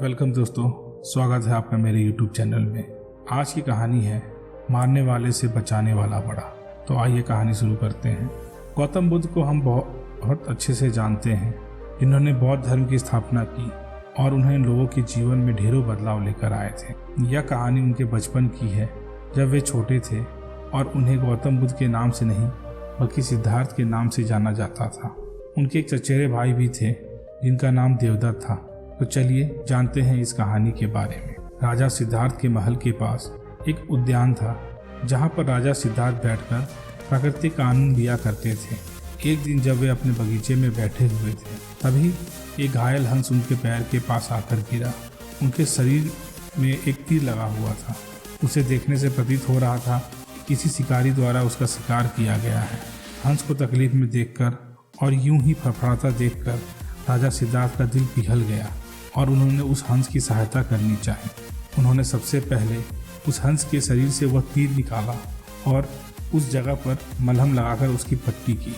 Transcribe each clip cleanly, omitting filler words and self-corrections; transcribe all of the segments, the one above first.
Welcome दोस्तों, स्वागत है आपका मेरे YouTube चैनल में। आज की कहानी है मारने वाले से बचाने वाला बड़ा। तो आइए कहानी शुरू करते हैं। गौतम बुद्ध को हम बहुत अच्छे से जानते हैं, जिन्होंने बौद्ध धर्म की स्थापना की और उन्हें लोगों के जीवन में ढेरों बदलाव लेकर आए थे। यह कहानी उनके बचपन की है, जब वे छोटे थे और उन्हें गौतम बुद्ध के नाम से नहीं बल्कि सिद्धार्थ के नाम से जाना जाता था। उनके एक चचेरे भाई भी थे जिनका नाम देवदत्त था। तो चलिए जानते हैं इस कहानी के बारे में। राजा सिद्धार्थ के महल के पास एक उद्यान था, जहां पर राजा सिद्धार्थ बैठकर प्राकृतिक कानून लिया करते थे। एक दिन जब वे अपने बगीचे में बैठे हुए थे, तभी एक घायल हंस उनके पैर के पास आकर गिरा। उनके शरीर में एक तीर लगा हुआ था। उसे देखने से प्रतीत हो रहा था कि किसी शिकारी द्वारा उसका शिकार किया गया है। हंस को तकलीफ में देखकर और यूं ही फड़फड़ाता देखकर राजा सिद्धार्थ का दिल पिघल गया और उन्होंने उस हंस की सहायता करनी चाही। उन्होंने सबसे पहले उस हंस के शरीर से वह तीर निकाला और उस जगह पर मलहम लगाकर उसकी पट्टी की।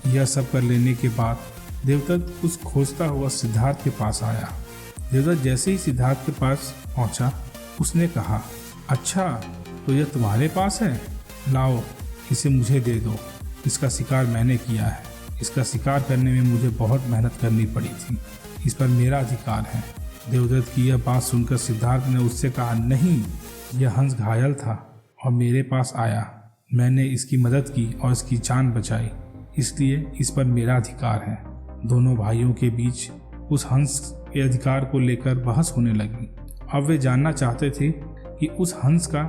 यह सब कर लेने के बाद देवदत्त उस खोजता हुआ सिद्धार्थ के पास आया। देवदत्त जैसे ही सिद्धार्थ के पास पहुंचा, उसने कहा, अच्छा तो यह तुम्हारे पास है, लाओ इसे मुझे दे दो। इसका शिकार मैंने किया है। इसका शिकार करने में मुझे बहुत मेहनत करनी पड़ी थी। इस पर मेरा अधिकार है। देवदत्त की यह बात सुनकर सिद्धार्थ ने उससे कहा, नहीं, यह हंस घायल था और मेरे पास आया। मैंने इसकी मदद की और इसकी जान बचाई, इसलिए इस पर मेरा अधिकार है। दोनों भाइयों के बीच उस हंस के अधिकार को लेकर बहस होने लगी। अब वे जानना चाहते थे कि उस हंस का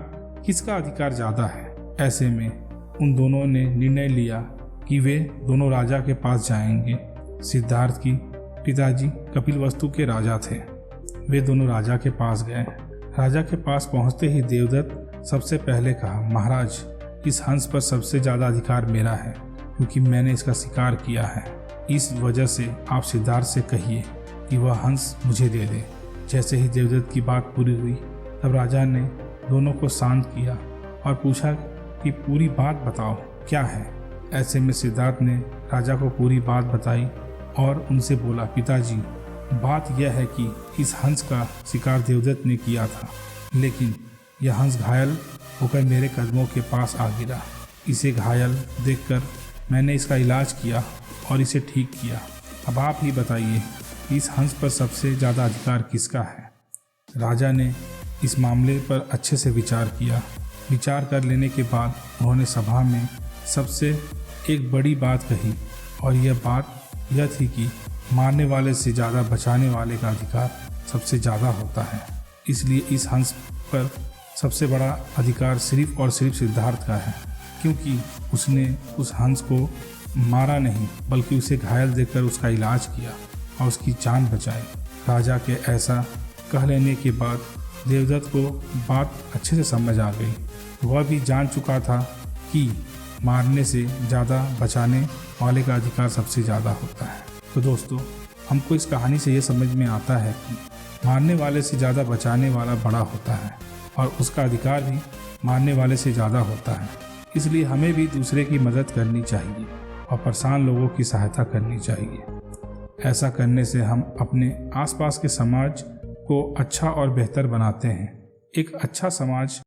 किसका अधिकार ज़्यादा है। ऐसे में उन दोनों ने निर्णय लिया कि वे दोनों राजा के पास जाएंगे। सिद्धार्थ की पिताजी कपिलवस्तु के राजा थे। वे दोनों राजा के पास गए। राजा के पास पहुंचते ही देवदत्त सबसे पहले कहा, महाराज, इस हंस पर सबसे ज़्यादा अधिकार मेरा है, क्योंकि मैंने इसका शिकार किया है। इस वजह से आप सिद्धार्थ से कहिए कि वह हंस मुझे दे दे। जैसे ही देवदत्त की बात पूरी हुई, तब राजा ने दोनों को शांत किया और पूछा कि पूरी बात बताओ, क्या है। ऐसे में सिद्धार्थ ने राजा को पूरी बात बताई और उनसे बोला, पिताजी, बात यह है कि इस हंस का शिकार देवदत्त ने किया था, लेकिन यह हंस घायल होकर मेरे कदमों के पास आ गिरा। इसे घायल देखकर मैंने इसका इलाज किया और इसे ठीक किया। अब आप ही बताइए कि इस हंस पर सबसे ज़्यादा अधिकार किसका है। राजा ने इस मामले पर अच्छे से विचार किया। विचार कर लेने के बाद उन्होंने सभा में सबसे एक बड़ी बात कही, और यह बात यह थी कि मारने वाले से ज़्यादा बचाने वाले का अधिकार सबसे ज़्यादा होता है। इसलिए इस हंस पर सबसे बड़ा अधिकार सिर्फ और सिर्फ सिद्धार्थ का है, क्योंकि उसने उस हंस को मारा नहीं बल्कि उसे घायल देखकर उसका इलाज किया और उसकी जान बचाई। राजा के ऐसा कह लेने के बाद देवदत्त को बात अच्छे से समझ आ गई। वह भी जान चुका था कि मारने से ज़्यादा बचाने वाले का अधिकार सबसे ज़्यादा होता है। तो दोस्तों, हमको इस कहानी से ये समझ में आता है कि मारने वाले से ज़्यादा बचाने वाला बड़ा होता है और उसका अधिकार भी मारने वाले से ज़्यादा होता है। इसलिए हमें भी दूसरे की मदद करनी चाहिए और परेशान लोगों की सहायता करनी चाहिए। ऐसा करने से हम अपने आसपास के समाज को अच्छा और बेहतर बनाते हैं। एक अच्छा समाज